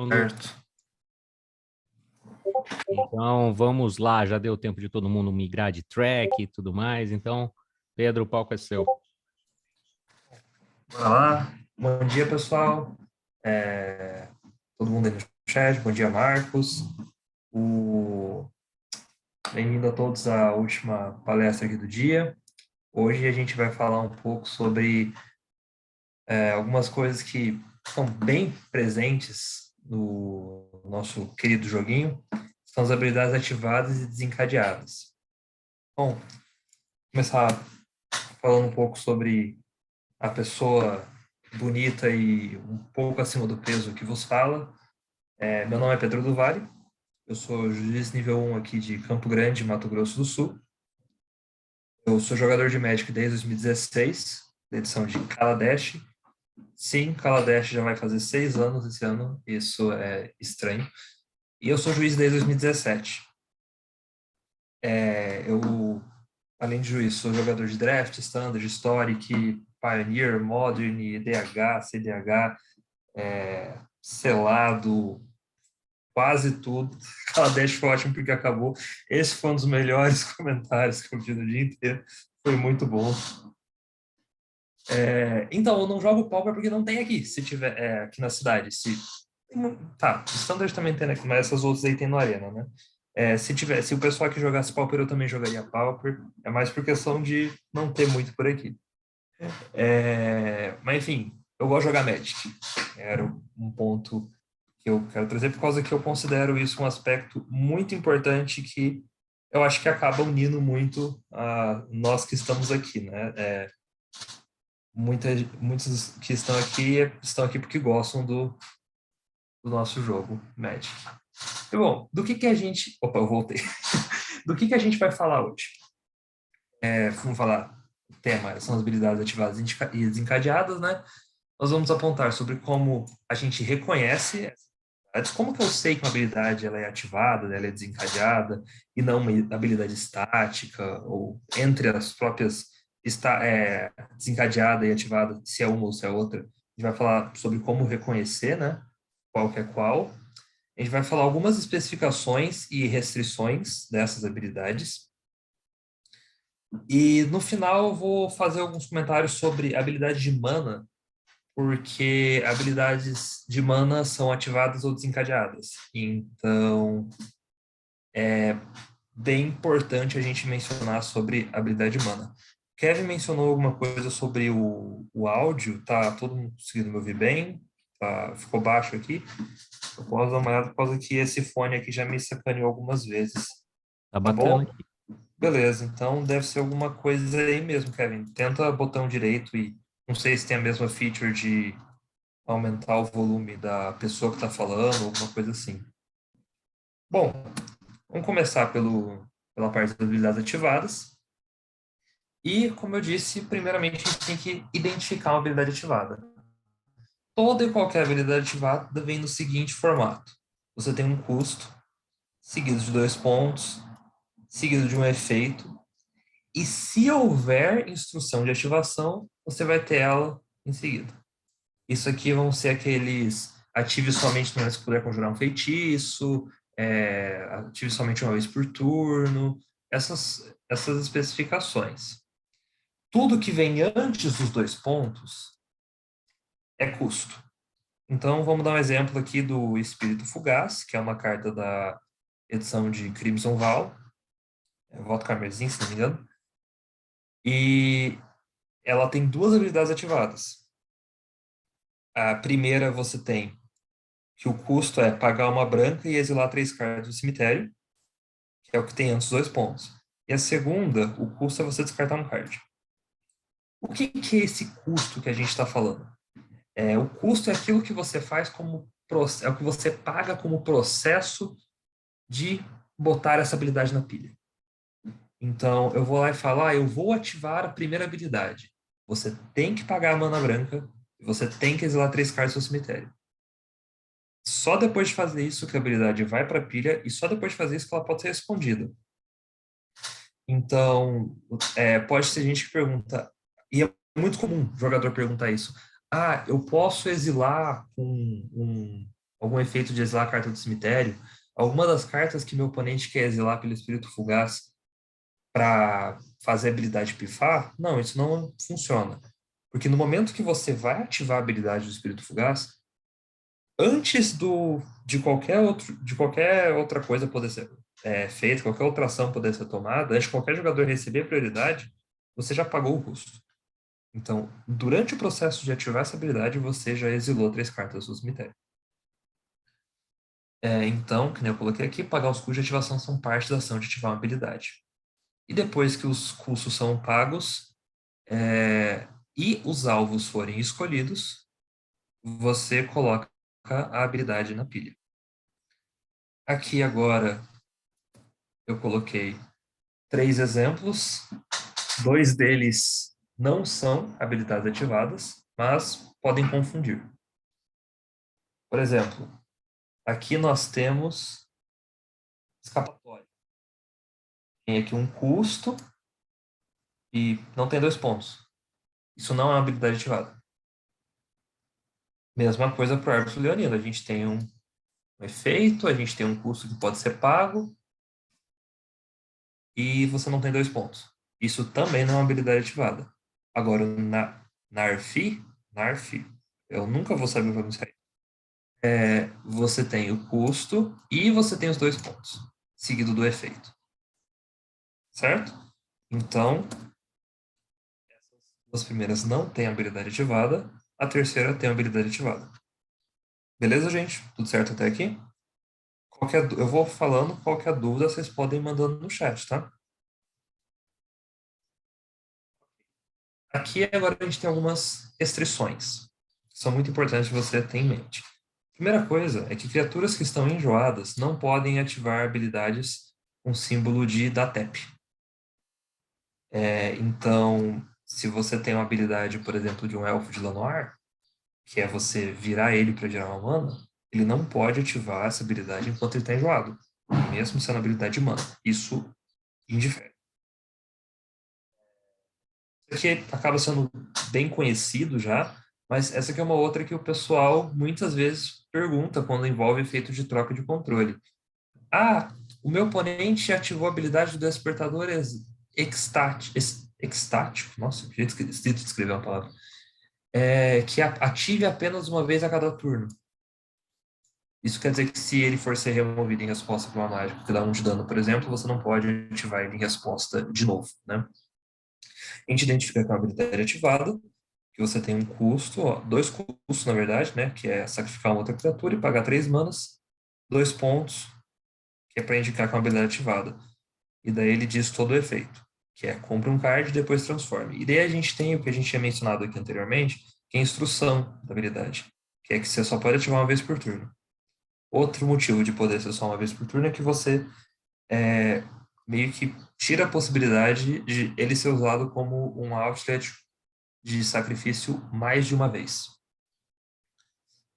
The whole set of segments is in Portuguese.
Certo. Então, vamos lá. Já deu tempo de todo mundo migrar de track e tudo mais. Então, Pedro, o palco é seu. Bora lá. Bom dia, pessoal. Todo mundo aí no chat. Bom dia, Marcos. Bem-vindo a todos à última palestra aqui do dia. Hoje a gente vai falar um pouco sobre algumas coisas que são bem presentes no nosso querido joguinho. São as habilidades ativadas e desencadeadas. Bom, começar falando um pouco sobre a pessoa bonita e um pouco acima do peso que vos fala. Meu nome é Pedro do Vale, eu sou juiz nível 1 aqui de Campo Grande, Mato Grosso do Sul. Eu sou jogador de Magic desde 2016, da edição de Kaladesh. Sim, Kaladesh já vai fazer 6 anos esse ano, isso é estranho. E eu sou juiz desde 2017. Além de juiz, sou jogador de Draft, Standard, Historic, Pioneer, Modern, EDH, CDH, selado, quase tudo. Kaladesh foi ótimo porque acabou. Esse foi um dos melhores comentários que eu vi no dia inteiro. Foi muito bom. Então, eu não jogo Pauper porque não tem aqui, se tiver aqui na cidade. Tá, o Standard também tem aqui, mas essas outras aí tem no Arena, né? Se o pessoal que jogasse Pauper, eu também jogaria Pauper. É mais por questão de não ter muito por aqui. Mas enfim, eu gosto de jogar Magic. Era um ponto que eu quero trazer por causa que eu considero isso um aspecto muito importante que eu acho que acaba unindo muito a nós que estamos aqui, né? Muitos que estão aqui porque gostam do nosso jogo Magic. E, bom, do que a gente... Opa, eu voltei. Do que a gente vai falar hoje? Vamos falar, o tema são as habilidades ativadas e desencadeadas, né? Nós vamos apontar sobre como a gente reconhece habilidades, como que eu sei que uma habilidade ela é ativada, ela é desencadeada, e não uma habilidade estática, ou entre as próprias desencadeada e ativada, se é uma ou se é outra. A gente vai falar sobre como reconhecer, né? Qual que é qual. A gente vai falar algumas especificações e restrições dessas habilidades. E no final eu vou fazer alguns comentários sobre habilidade de mana, porque habilidades de mana são ativadas ou desencadeadas. Então, bem importante a gente mencionar sobre habilidade de mana. Kevin mencionou alguma coisa sobre o áudio, tá todo mundo conseguindo me ouvir bem? Tá, ficou baixo aqui? Eu posso dar uma olhada por causa que esse fone aqui já me sacaneou algumas vezes. Tá Tá bom? bacana aqui. Beleza, então deve ser alguma coisa aí mesmo, Kevin. Tenta botão direito e não sei se tem a mesma feature de aumentar o volume da pessoa que está falando, alguma coisa assim. Bom, vamos começar pela parte das habilidades ativadas. E, como eu disse, primeiramente a gente tem que identificar uma habilidade ativada. Toda e qualquer habilidade ativada vem no seguinte formato. Você tem um custo, seguido de 2 pontos, seguido de um efeito, e se houver instrução de ativação, você vai ter ela em seguida. Isso aqui vão ser aqueles ative somente no momento que puder conjurar um feitiço, ative somente uma vez por turno, essas especificações. Tudo que vem antes dos 2 pontos é custo. Então, vamos dar um exemplo aqui do Espírito Fugaz, que é uma carta da edição de Crimson Val, Voto Carmesim, se não me engano, e ela tem 2 habilidades ativadas. A primeira você tem que o custo é pagar uma branca e exilar 3 cartas do cemitério, que é o que tem antes dos 2 pontos. E a segunda, o custo é você descartar um card. O que é esse custo que a gente está falando? O custo é aquilo que você faz é o que você paga como processo de botar essa habilidade na pilha. Então, eu vou lá e falar, eu vou ativar a primeira habilidade. Você tem que pagar a mana branca, você tem que exilar 3 cartas do seu cemitério. Só depois de fazer isso que a habilidade vai para a pilha e só depois de fazer isso que ela pode ser respondida. Então, pode ser gente que pergunta, e é muito comum o jogador perguntar isso, eu posso exilar algum efeito de exilar a carta do cemitério, alguma das cartas que meu oponente quer exilar pelo espírito fugaz para fazer a habilidade pifar, não, isso não funciona. Porque no momento que você vai ativar a habilidade do espírito fugaz, antes de qualquer outra coisa poder ser feita, qualquer outra ação poder ser tomada, antes de qualquer jogador receber prioridade, você já pagou o custo. Então, durante o processo de ativar essa habilidade, você já exilou 3 cartas do cemitério. Então, que nem eu coloquei aqui, pagar os custos de ativação são parte da ação de ativar uma habilidade. E depois que os custos são pagos e os alvos forem escolhidos, você coloca a habilidade na pilha. Aqui agora eu coloquei 3 exemplos. 2 deles não são habilidades ativadas, mas podem confundir. Por exemplo, aqui nós temos escapatória. Tem aqui um custo e não tem 2 pontos. Isso não é uma habilidade ativada. Mesma coisa para o árbitro leonino. A gente tem um efeito, a gente tem um custo que pode ser pago e você não tem 2 pontos. Isso também não é uma habilidade ativada. Agora, na Narfi, eu nunca vou saber pronunciar. Você tem o custo e você tem os 2 pontos, seguido do efeito. Certo? Então, as primeiras não têm habilidade ativada, a terceira tem habilidade ativada. Beleza, gente? Tudo certo até aqui? Eu vou falando, qualquer dúvida vocês podem ir mandando no chat, tá? Aqui agora a gente tem algumas restrições, que são muito importantes você ter em mente. Primeira coisa é que criaturas que estão enjoadas não podem ativar habilidades com símbolo de DATEP. Então, se você tem uma habilidade, por exemplo, de um elfo de Lanoir, que é você virar ele para gerar uma mana, ele não pode ativar essa habilidade enquanto ele está enjoado, mesmo sendo habilidade de mana. Isso indifere. Isso aqui acaba sendo bem conhecido já, mas essa aqui é uma outra que o pessoal muitas vezes pergunta quando envolve efeito de troca de controle. Ah, o meu oponente ativou a habilidade do despertador extático. Nossa, que jeito esquisito de escrever uma palavra. Que ative apenas uma vez a cada turno. Isso quer dizer que se ele for ser removido em resposta para uma mágica que dá 1 de dano, por exemplo, você não pode ativar ele em resposta de novo, né? A gente identifica com a habilidade ativada, que você tem um custo, 2 custos, na verdade, né? Que é sacrificar uma outra criatura e pagar 3 manas, 2 pontos, que é para indicar com a habilidade ativada. E daí ele diz todo o efeito, que é compre um card e depois transforme. E daí a gente tem o que a gente tinha mencionado aqui anteriormente, que é a instrução da habilidade, que é que você só pode ativar uma vez por turno. Outro motivo de poder ser só uma vez por turno é que você meio que tira a possibilidade de ele ser usado como um outlet de sacrifício mais de uma vez.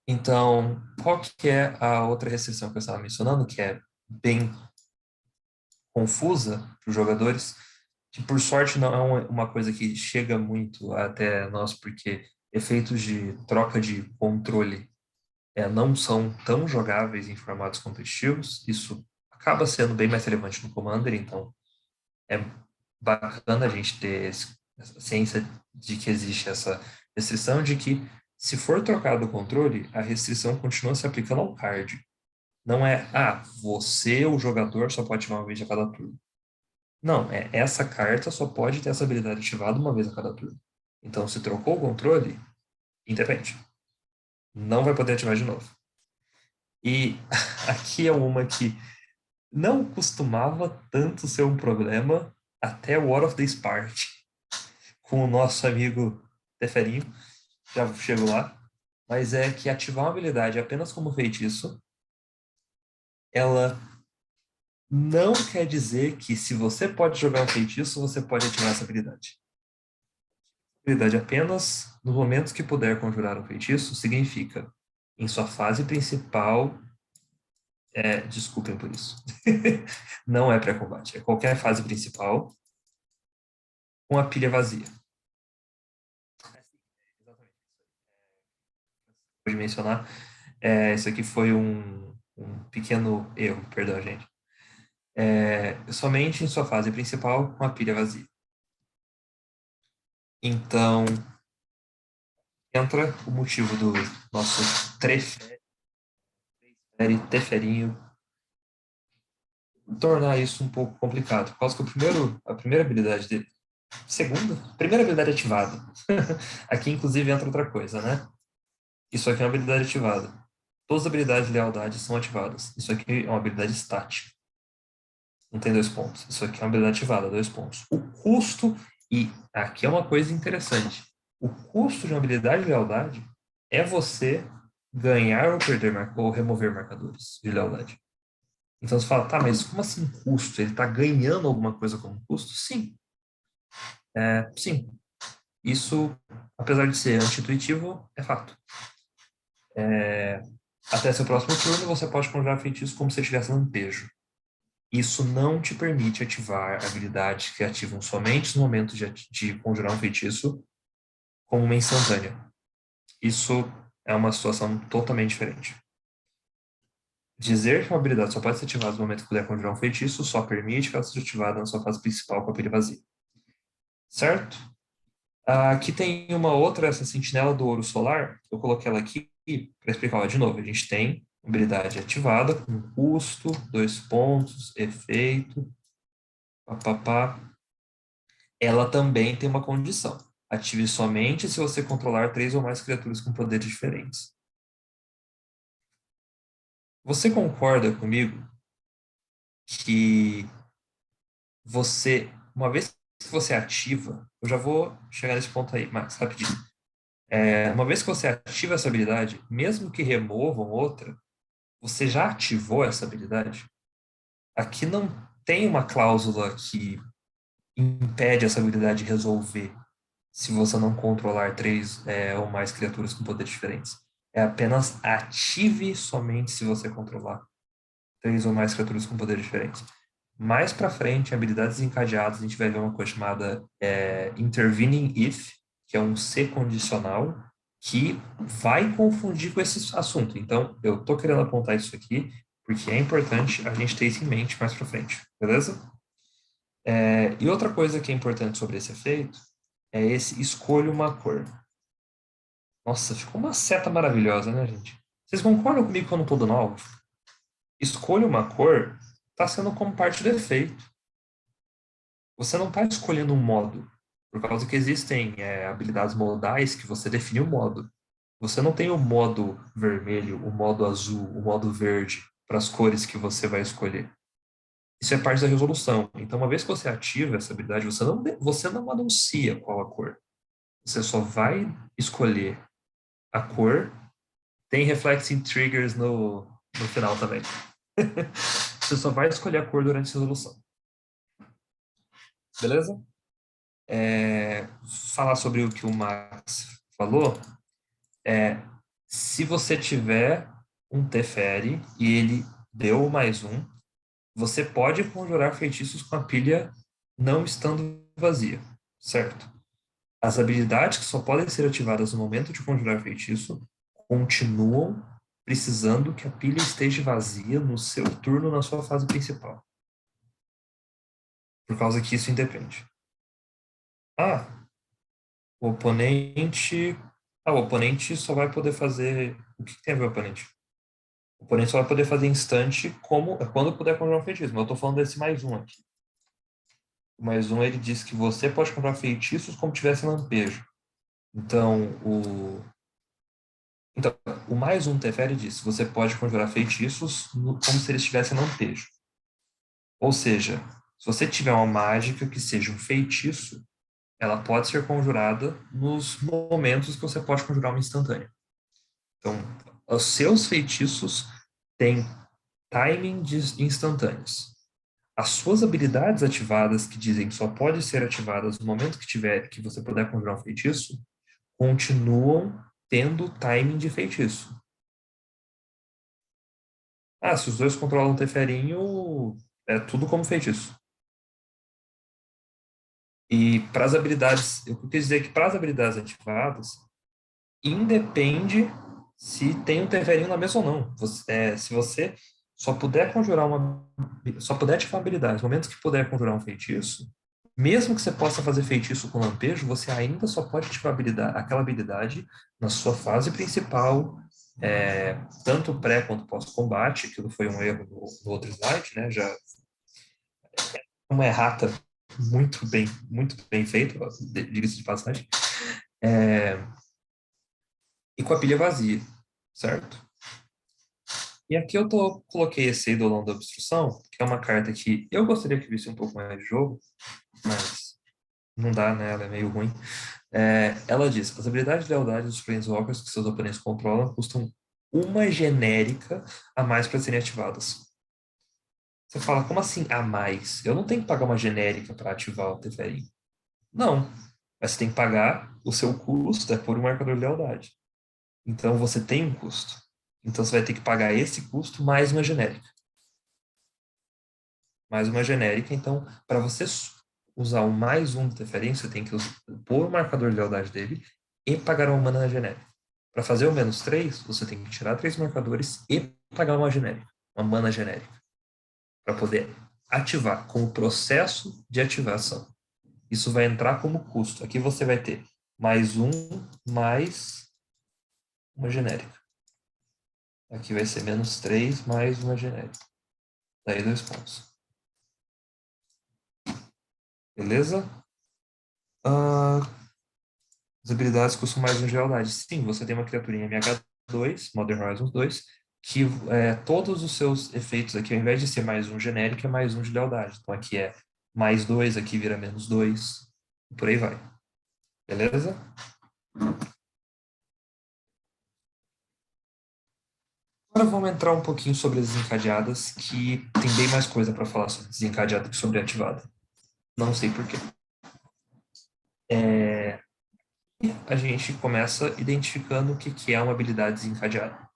Então, qual que é a outra restrição que eu estava mencionando, que é bem confusa para os jogadores, que por sorte não é uma coisa que chega muito até nós, porque efeitos de troca de controle não são tão jogáveis em formatos competitivos. Isso acaba sendo bem mais relevante no Commander, então é bacana a gente ter essa ciência de que existe essa restrição, de que se for trocado o controle, a restrição continua se aplicando ao card. Não é, você, o jogador, só pode ativar uma vez a cada turno. Não, essa carta só pode ter essa habilidade ativada uma vez a cada turno. Então, se trocou o controle, independe. Não vai poder ativar de novo. E aqui é uma que não costumava tanto ser um problema até War of the Spark, com o nosso amigo Teferinho, já chegou lá, mas é que ativar uma habilidade apenas como feitiço, ela não quer dizer que se você pode jogar um feitiço, você pode ativar essa habilidade. Habilidade apenas nos momentos que puder conjurar um feitiço significa em sua fase principal, desculpem por isso, não é pré-combate, é qualquer fase principal com a pilha vazia. Pode mencionar. Isso aqui foi um pequeno erro, perdão, gente. Somente em sua fase principal com a pilha vazia. Então, entra o motivo do nosso teferinho tornar isso um pouco complicado. Por causa que a primeira habilidade dele, primeira habilidade ativada. Aqui, inclusive, entra outra coisa, né? Isso aqui é uma habilidade ativada. Todas as habilidades de lealdade são ativadas. Isso aqui é uma habilidade estática. Não tem 2 pontos. Isso aqui é uma habilidade ativada, 2 pontos. O custo, e aqui é uma coisa interessante. O custo de uma habilidade de lealdade é você ganhar ou perder ou remover marcadores de lealdade. Então você fala, tá, mas como assim custo? Ele está ganhando alguma coisa como custo? Sim. Sim. Isso, apesar de ser anti-intuitivo, é fato. Até seu próximo turno, você pode conjurar feitiços como se tivesse lampejo. Isso não te permite ativar habilidades que ativam somente no momento de conjurar um feitiço como uma instantânea. Isso é uma situação totalmente diferente. Dizer que uma habilidade só pode ser ativada no momento que puder conjurar um feitiço só permite que ela seja ativada na sua fase principal com a pilha vazia. Certo? Aqui tem uma outra, essa sentinela do ouro solar. Eu coloquei ela aqui para explicar ela de novo. A gente tem habilidade ativada com custo, 2 pontos, efeito, papapá. Ela também tem uma condição. Ative somente se você controlar 3 ou mais criaturas com poderes diferentes. Você concorda comigo que uma vez que você ativa, eu já vou chegar nesse ponto aí, Max, rapidinho. Uma vez que você ativa essa habilidade, mesmo que removam outra, você já ativou essa habilidade? Aqui não tem uma cláusula que impede essa habilidade de resolver se você não controlar 3 ou mais criaturas com poderes diferentes. É apenas ative somente se você controlar 3 ou mais criaturas com poderes diferentes. Mais para frente, em habilidades encadeadas, a gente vai ver uma coisa chamada Intervening If, que é um C condicional, que vai confundir com esse assunto. Então, eu tô querendo apontar isso aqui, porque é importante a gente ter isso em mente mais para frente, beleza? E outra coisa que é importante sobre esse efeito é esse escolha uma cor. Nossa, ficou uma seta maravilhosa, né, gente? Vocês concordam comigo que eu não tô dando alvo? Escolha uma cor está sendo como parte do efeito. Você não está escolhendo um modo, por causa que existem habilidades modais que você define o modo. Você não tem o modo vermelho, o modo azul, o modo verde para as cores que você vai escolher. Isso é parte da resolução. Então, uma vez que você ativa essa habilidade, você não anuncia qual a cor. Você só vai escolher a cor. Tem reflexing triggers no final também. Você só vai escolher a cor durante a resolução. Beleza? Falar sobre o que o Max falou, se você tiver um Teferi e ele deu mais um, você pode conjurar feitiços com a pilha não estando vazia, certo? As habilidades que só podem ser ativadas no momento de conjurar feitiço continuam precisando que a pilha esteja vazia no seu turno na sua fase principal. Por causa que isso independe. O oponente. O oponente só vai poder fazer. O que tem a ver o oponente? O oponente só vai poder fazer instante quando puder conjurar um feitiço. Mas eu tô falando desse mais um aqui. O mais um, ele diz que você pode conjurar feitiços como tivesse lampejo. Então, o mais um Teferi diz que você pode conjurar feitiços como se eles tivessem lampejo. Ou seja, se você tiver uma mágica que seja um feitiço, ela pode ser conjurada nos momentos que você pode conjurar uma instantânea. Então, os seus feitiços têm timing instantâneos. As suas habilidades ativadas, que dizem que só podem ser ativadas no momento que você puder conjurar um feitiço, continuam tendo timing de feitiço. Se os dois controlam o Teferinho, é tudo como feitiço. E para as habilidades, eu quis dizer que para as habilidades ativadas, independe se tem um Teferinho na mesa ou não. Se você só puder ativar habilidades, no momento que puder conjurar um feitiço, mesmo que você possa fazer feitiço com lampejo, você ainda só pode ativar aquela habilidade na sua fase principal, tanto pré quanto pós-combate. Aquilo foi um erro no outro slide, né? Já uma errata muito bem feita, diga-se de passagem, e com a pilha vazia, certo? E aqui coloquei esse Eidolon da Obstrução, que é uma carta que eu gostaria que visse um pouco mais de jogo, mas não dá, né? Ela é meio ruim. Ela diz: as habilidades de lealdade dos Planeswalkers que seus oponentes controlam custam uma genérica a mais para serem ativadas. Você fala, como assim a mais? Eu não tenho que pagar uma genérica para ativar o Teferi. Não. Mas você tem que pagar o seu custo por um marcador de lealdade. Então você tem um custo. Então você vai ter que pagar esse custo mais uma genérica. Mais uma genérica. Então, para você usar o mais um de interferência, você tem que pôr o marcador de lealdade dele e pagar uma mana genérica. Para fazer o menos 3, você tem que tirar 3 marcadores e pagar uma genérica, uma mana genérica, para poder ativar com o processo de ativação. Isso vai entrar como custo. Aqui você vai ter mais um, mais uma genérica. Aqui vai ser menos 3 mais uma genérica. Daí 2 pontos. Beleza? As habilidades custam mais um de lealdade. Sim, você tem uma criaturinha MH2, Modern Horizons 2, que todos os seus efeitos aqui, ao invés de ser mais um genérico, é mais um de lealdade. Então aqui é mais 2, aqui vira menos 2, e por aí vai. Beleza? Agora vamos entrar um pouquinho sobre as desencadeadas, que tem bem mais coisa para falar sobre desencadeada que sobre ativada. Não sei por quê. A gente começa identificando o que é uma habilidade desencadeada.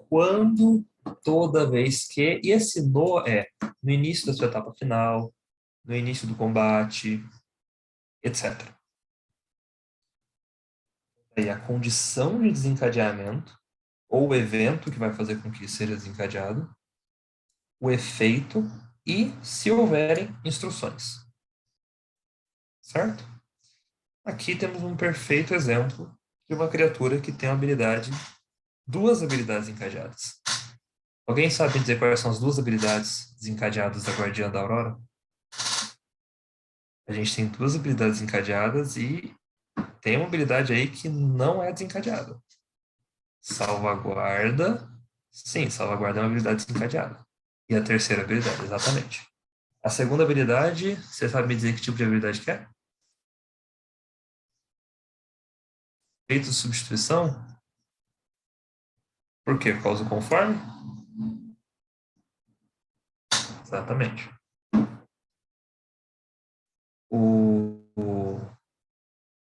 Quando, toda vez que, e esse no é no início da sua etapa final, no início do combate, etc. Aí a condição de desencadeamento, ou o evento que vai fazer com que seja desencadeado, o efeito e se houverem instruções. Certo? Aqui temos um perfeito exemplo de uma criatura que tem duas habilidades encadeadas. Alguém sabe dizer quais são as duas habilidades desencadeadas da Guardiã da Aurora? A gente tem duas habilidades encadeadas e tem uma habilidade aí que não é desencadeada. Salvaguarda. Sim, salvaguarda é uma habilidade desencadeada. E a terceira habilidade, exatamente. A segunda habilidade, você sabe me dizer que tipo de habilidade que é? Efeito de substituição? Por quê? Por causa do conforme? Exatamente. O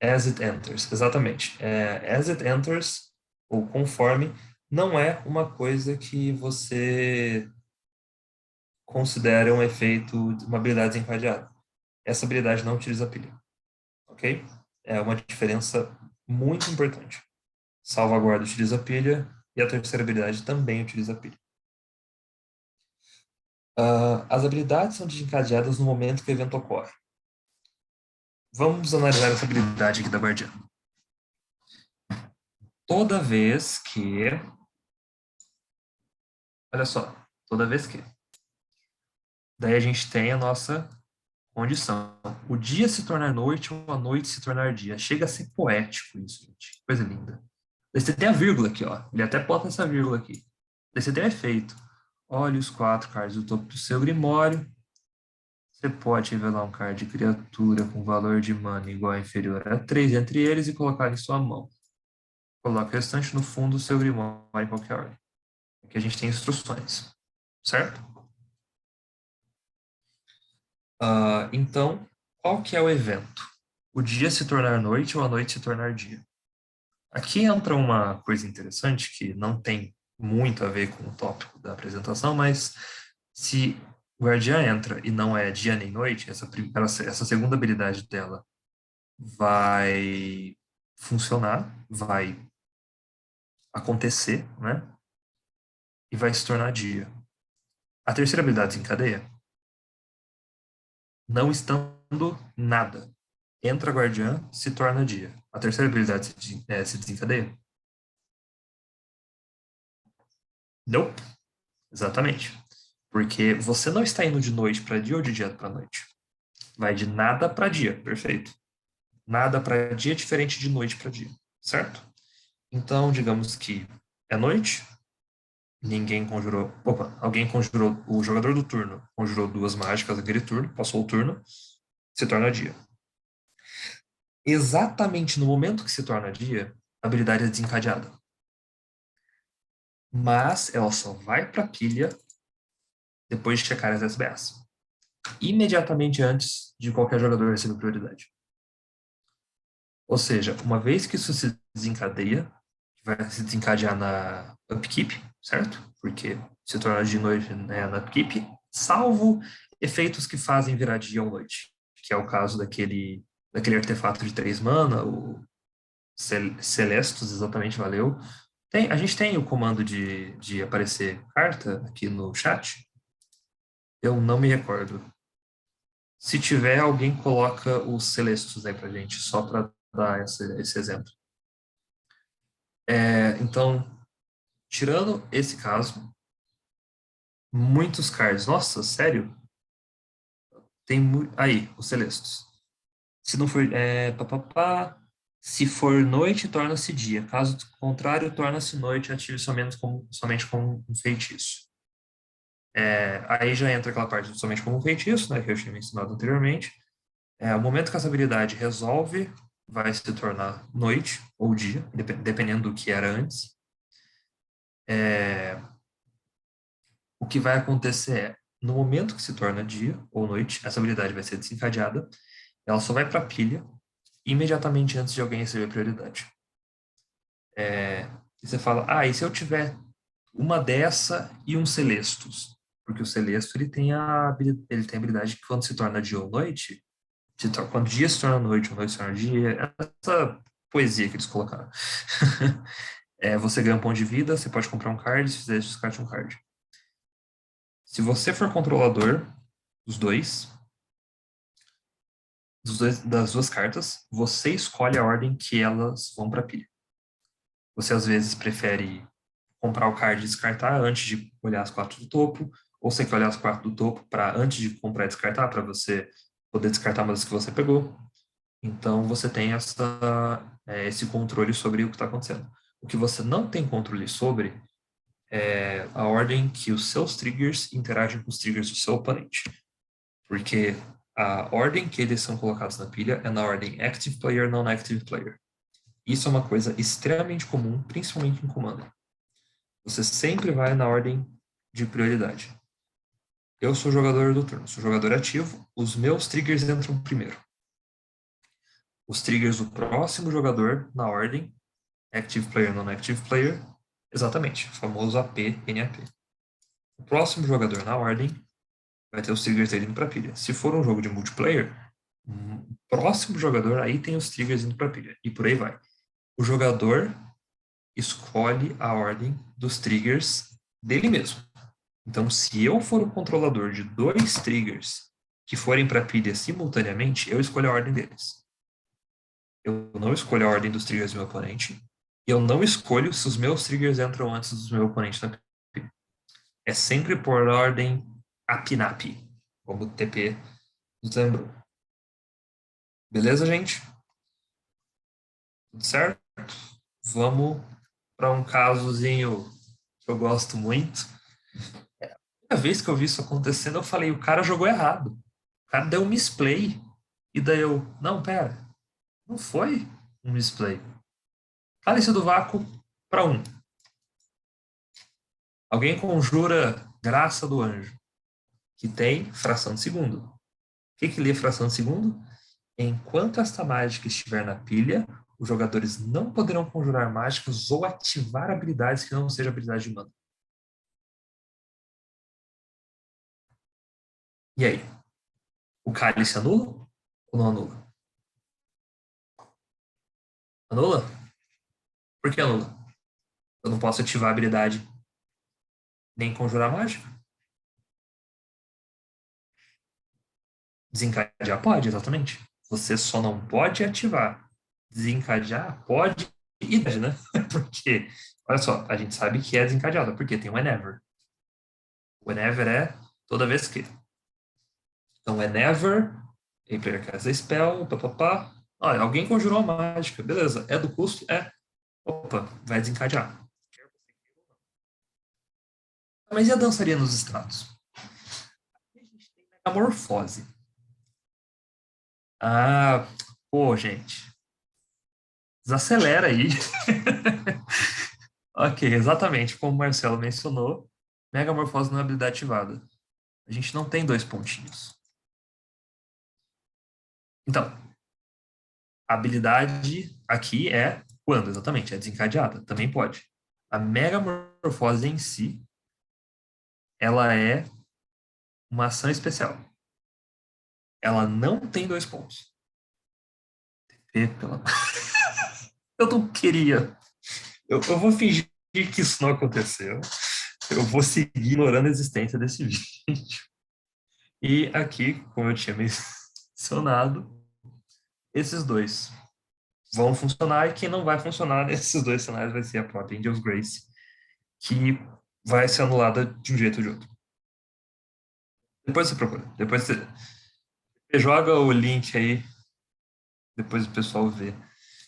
As it enters, exatamente. As it enters, ou conforme, não é uma coisa que você considera um efeito, uma habilidade desencadeada. Essa habilidade não utiliza pilha, ok? É uma diferença muito importante. Salvaguarda utiliza pilha e a terceira habilidade também utiliza pilha. As habilidades são desencadeadas no momento que o evento ocorre. Vamos analisar essa habilidade aqui da Guardiã. Toda vez que... Olha só. Toda vez que... Daí a gente tem a nossa condição. O dia se tornar noite ou a noite se tornar dia. Chega a ser poético isso, gente. Coisa linda. Daí você tem a vírgula aqui, ó. Ele até bota essa vírgula aqui. Daí você tem o efeito. Olhe os 4 cards do topo do seu grimório. Você pode revelar um card de criatura com valor de mana igual ou inferior a 3 entre eles e colocar em sua mão. Coloque o restante no fundo do seu grimório em qualquer ordem. Aqui a gente tem instruções, certo? Então, qual que é o evento? O dia se tornar noite ou a noite se tornar dia. Aqui entra uma coisa interessante que não tem muito a ver com o tópico da apresentação, mas se o Guardiã entra e não é dia nem noite, essa segunda habilidade dela vai funcionar, vai acontecer, né? E vai se tornar dia. A terceira habilidade desencadeia, não estando nada. Entra guardiã, se torna dia. A terceira habilidade se desencadeia? Não, exatamente. Porque você não está indo de noite para dia ou de dia para noite. Vai de nada para dia, perfeito. Nada para dia é diferente de noite para dia, certo? Então, digamos que é noite, ninguém conjurou. Opa, alguém conjurou. O jogador do turno conjurou duas mágicas naquele turno, passou o turno, se torna dia. Exatamente no momento que se torna dia, a habilidade é desencadeada. Mas ela só vai para a pilha depois de checar as SBAs. Imediatamente antes de qualquer jogador receber prioridade. Ou seja, uma vez que isso se desencadeia, vai se desencadear na upkeep, certo? Porque se torna de noite, né, na upkeep, salvo efeitos que fazem virar dia ou noite, que é o caso daquele artefato de 3 mana, o Celestus, exatamente, valeu. A gente tem o comando de aparecer carta aqui no chat? Eu não me recordo. Se tiver, alguém coloca os Celestus aí pra gente, só para dar esse exemplo. Então, tirando esse caso, muitos cards. Nossa, sério? Aí, os Celestos. Se não for. Se for noite, torna-se dia. Caso contrário, torna-se noite, ative somente como um feitiço. Aí já entra aquela parte de somente como um feitiço, né, que eu tinha mencionado anteriormente. O momento que essa habilidade resolve, vai se tornar noite ou dia, dependendo do que era antes. O que vai acontecer é, no momento que se torna dia ou noite, essa habilidade vai ser desencadeada, ela só vai para a pilha imediatamente antes de alguém receber prioridade. E você fala, e se eu tiver uma dessa e um Celestus? Porque o Celesto, ele tem a habilidade que quando se torna dia ou noite, quando dia se torna noite ou noite se torna dia, essa poesia que eles colocaram. Você ganha um ponto de vida, você pode comprar um card, se fizer, descarte um card. Se você for controlador dos das duas cartas, você escolhe a ordem que elas vão para a pilha. Você às vezes prefere comprar o card e descartar antes de olhar as quatro do topo, ou você quer olhar as quatro do topo para antes de comprar e descartar, para você poder descartar uma das que você pegou. Então você tem esse controle sobre o que está acontecendo. O que você não tem controle sobre é a ordem que os seus triggers interagem com os triggers do seu oponente. Porque a ordem que eles são colocados na pilha é na ordem Active Player, Non-Active Player. Isso é uma coisa extremamente comum, principalmente em Commander. Você sempre vai na ordem de prioridade. Eu sou jogador do turno, sou jogador ativo, os meus triggers entram primeiro. Os triggers do próximo jogador na ordem, Active Player, Non-Active Player, exatamente, o famoso AP, NAP. O próximo jogador na ordem vai ter os triggers dele indo para pilha. Se for um jogo de multiplayer, o próximo jogador aí tem os triggers indo para pilha. E por aí vai. O jogador escolhe a ordem dos triggers dele mesmo. Então, se eu for o controlador de dois triggers que forem para pilha simultaneamente, eu escolho a ordem deles. Eu não escolho a ordem dos triggers do meu oponente. E eu não escolho se os meus triggers entram antes dos meu oponente na pilha. É sempre por ordem APNAP, como o TP nos lembrou. Beleza, gente? Tudo certo? Vamos para um casozinho que eu gosto muito. A vez que eu vi isso acontecendo, eu falei, o cara jogou errado. O cara deu um misplay. E daí eu, não, pera, não foi um misplay. Cálice do Vácuo para um. Alguém conjura Graça do Anjo, que tem fração de segundo. O que lê fração de segundo? Enquanto esta mágica estiver na pilha, os jogadores não poderão conjurar mágicas ou ativar habilidades que não sejam habilidade de mana. E aí? O cálice anula ou não anula? Anula? Por que anula? Eu não posso ativar a habilidade nem conjurar mágica. Desencadear pode, exatamente. Você só não pode ativar. Desencadear pode e deve, né? Porque, olha só, a gente sabe que é desencadeada, porque tem o whenever. Whenever é toda vez que. Então, whenever, a player casts a spell, papapá. Olha, alguém conjurou a mágica, beleza. É do custo? É. Opa, vai desencadear. Mas e a dançaria nos estratos? A gente tem metamorfose. Ah, pô, gente. Desacelera aí. Ok, exatamente como o Marcelo mencionou, megamorfose não é habilidade ativada. A gente não tem 2 pontinhos. Então, a habilidade aqui é quando, exatamente, é desencadeada. Também pode. A megamorfose em si, ela é uma ação especial. Ela não tem 2 pontos. Pela... Eu não queria. Eu vou fingir que isso não aconteceu. Eu vou seguir ignorando a existência desse vídeo. E aqui, como eu tinha mencionado, esses dois vão funcionar e quem não vai funcionar nesses 2 cenários vai ser a própria Angel's Grace, que vai ser anulada de um jeito ou de outro. Depois você procura. Depois você joga o link aí, depois o pessoal vê.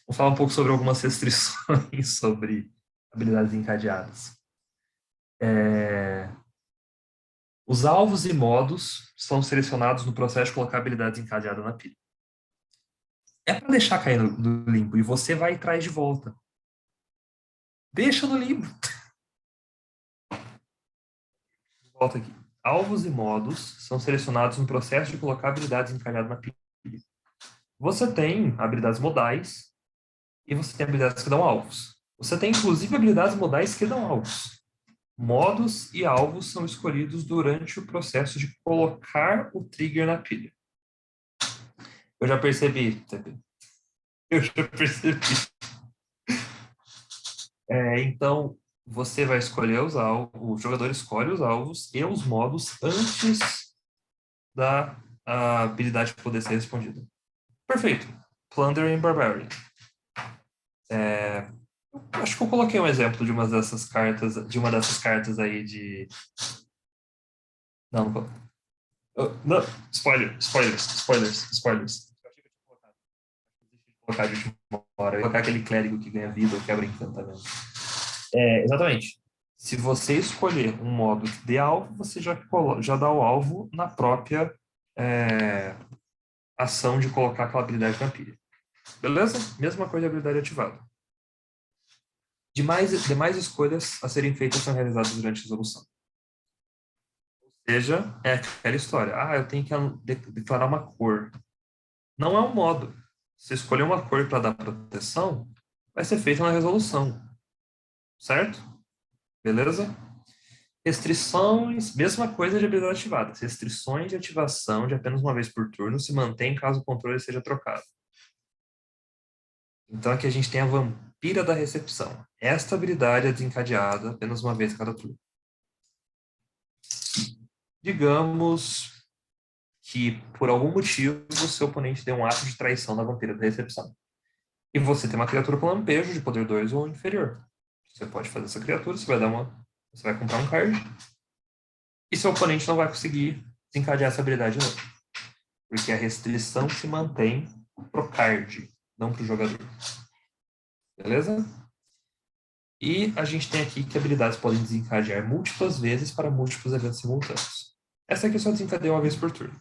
Vou falar um pouco sobre algumas restrições sobre habilidades encadeadas. Os alvos e modos são selecionados no processo de colocar habilidades encadeadas na pilha. É para deixar cair no limbo e você vai e traz de volta. Deixa no limbo. Volta aqui. Alvos e modos são selecionados no processo de colocar habilidades encadeadas na pilha. Você tem habilidades modais e você tem habilidades que dão alvos. Você tem, inclusive, habilidades modais que dão alvos. Modos e alvos são escolhidos durante o processo de colocar o trigger na pilha. Eu já percebi, TP. Eu já percebi. Então, você vai escolher os alvos, o jogador escolhe os alvos e os modos antes da habilidade poder ser respondida. Perfeito. Plundering Barbarian. Acho que eu coloquei um exemplo de uma dessas cartas aí de. Não, não. Não. Spoilers. Eu achei que eu tinha colocado. Deixa eu colocar de última hora. Eu vou colocar aquele clérigo que ganha vida ou quebra encantamento. Exatamente. Se você escolher um modo que dê alvo, você já dá o alvo na própria ação de colocar aquela habilidade na pilha. Beleza? Mesma coisa de habilidade ativada. Demais escolhas a serem feitas são realizadas durante a resolução. Ou seja, é aquela história. Eu tenho que declarar uma cor. Não é um modo. Se escolher uma cor para dar proteção, vai ser feita na resolução. Certo? Beleza? Restrições, mesma coisa de habilidade ativada. Restrições de ativação de apenas uma vez por turno se mantém caso o controle seja trocado. Então aqui a gente tem a Vampira da Recepção. Esta habilidade é desencadeada apenas uma vez a cada turno. Digamos que, por algum motivo, o seu oponente deu um ato de traição na Vampira da Recepção. E você tem uma criatura com lampejo de poder 2 ou inferior. Você pode fazer essa criatura, você vai comprar um card, e seu oponente não vai conseguir desencadear essa habilidade de novo. Porque a restrição se mantém pro card, não pro jogador. Beleza? E a gente tem aqui que habilidades podem desencadear múltiplas vezes para múltiplos eventos simultâneos. Essa aqui só desencadeia uma vez por turno.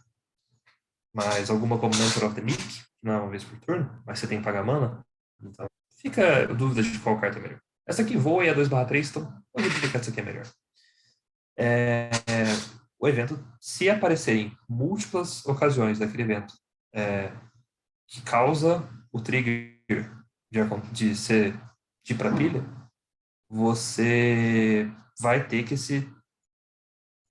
Mas alguma como Mentor of the Meek, que não é uma vez por turno, mas você tem que pagar mana, então fica a dúvida de qual carta é melhor. Essa aqui voa e é 2/3, então eu diria que essa aqui é melhor. O evento, se aparecer em múltiplas ocasiões daquele evento que causa o trigger de ser de ir para pilha, você vai ter que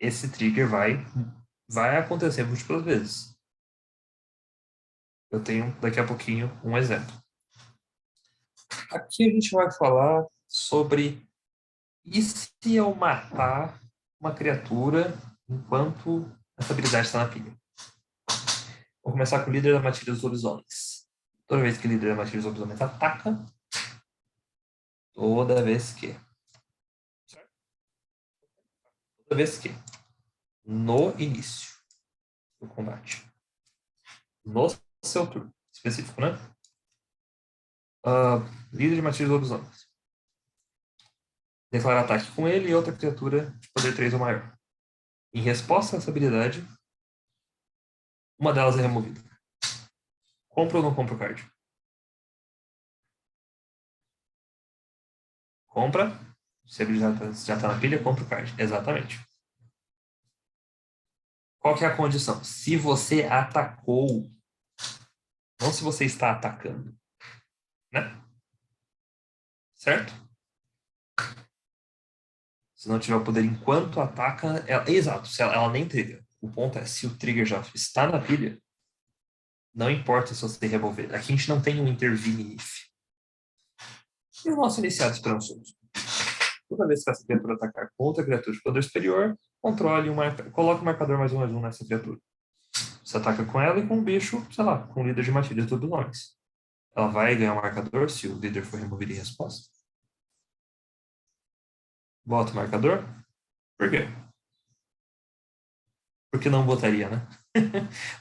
esse trigger vai acontecer múltiplas vezes. Eu tenho daqui a pouquinho um exemplo. Aqui a gente vai falar sobre E se eu matar uma criatura enquanto essa habilidade está na pilha? Vou começar com o líder da matilha dos lobisomens. Toda vez que o líder da matilha dos lobisomens ataca, toda vez que no início do combate, no seu turno específico, né? Líder de matilha dos lobisomens declara ataque com ele e outra criatura de poder 3 ou maior. Em resposta a essa habilidade, uma delas é removida. Compra ou não compra o card? Compra. Se a habilidade já está na pilha, compra o card. Exatamente. Qual que é a condição? Se você atacou, não se você está atacando. Né? Certo? Se não tiver o poder enquanto ataca, exato, se ela nem trigger. O ponto é, se o trigger já está na pilha, não importa se você remover. Aqui a gente não tem um intervene if. E o nosso iniciado esperançoso? Toda vez que essa criatura atacar com outra criatura de poder superior, coloque o marcador +1/+1 nessa criatura. Você ataca com ela e com um bicho, sei lá, com o líder de matilha de nomes. Ela vai ganhar um marcador se o líder for removido em resposta. Bota o marcador. Por quê? Porque não botaria, né?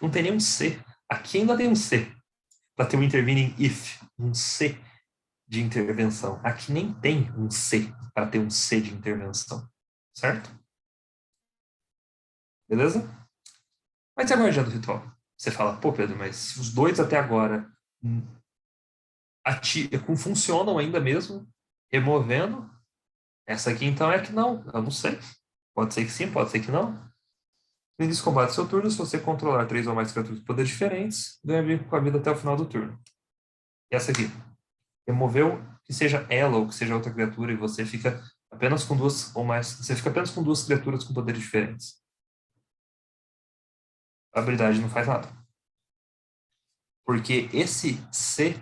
Não tem nenhum C. Aqui ainda tem um C. Para ter um intervening if. Um C de intervenção. Aqui nem tem um C para ter um C de intervenção. Certo? Beleza? Mas e a guardiã do ritual? Você fala, pô, Pedro, mas os dois até agora funcionam ainda mesmo, removendo. Essa aqui então é que não, eu não sei. Pode ser que sim, pode ser que não. No início do combate do seu turno, se você controlar 3 ou mais criaturas de poderes diferentes, ganha com a vida até o final do turno. E essa aqui, removeu que seja ela ou que seja outra criatura e você fica apenas com duas ou mais. Você fica apenas com duas criaturas com poderes diferentes. A habilidade não faz nada. Porque esse C,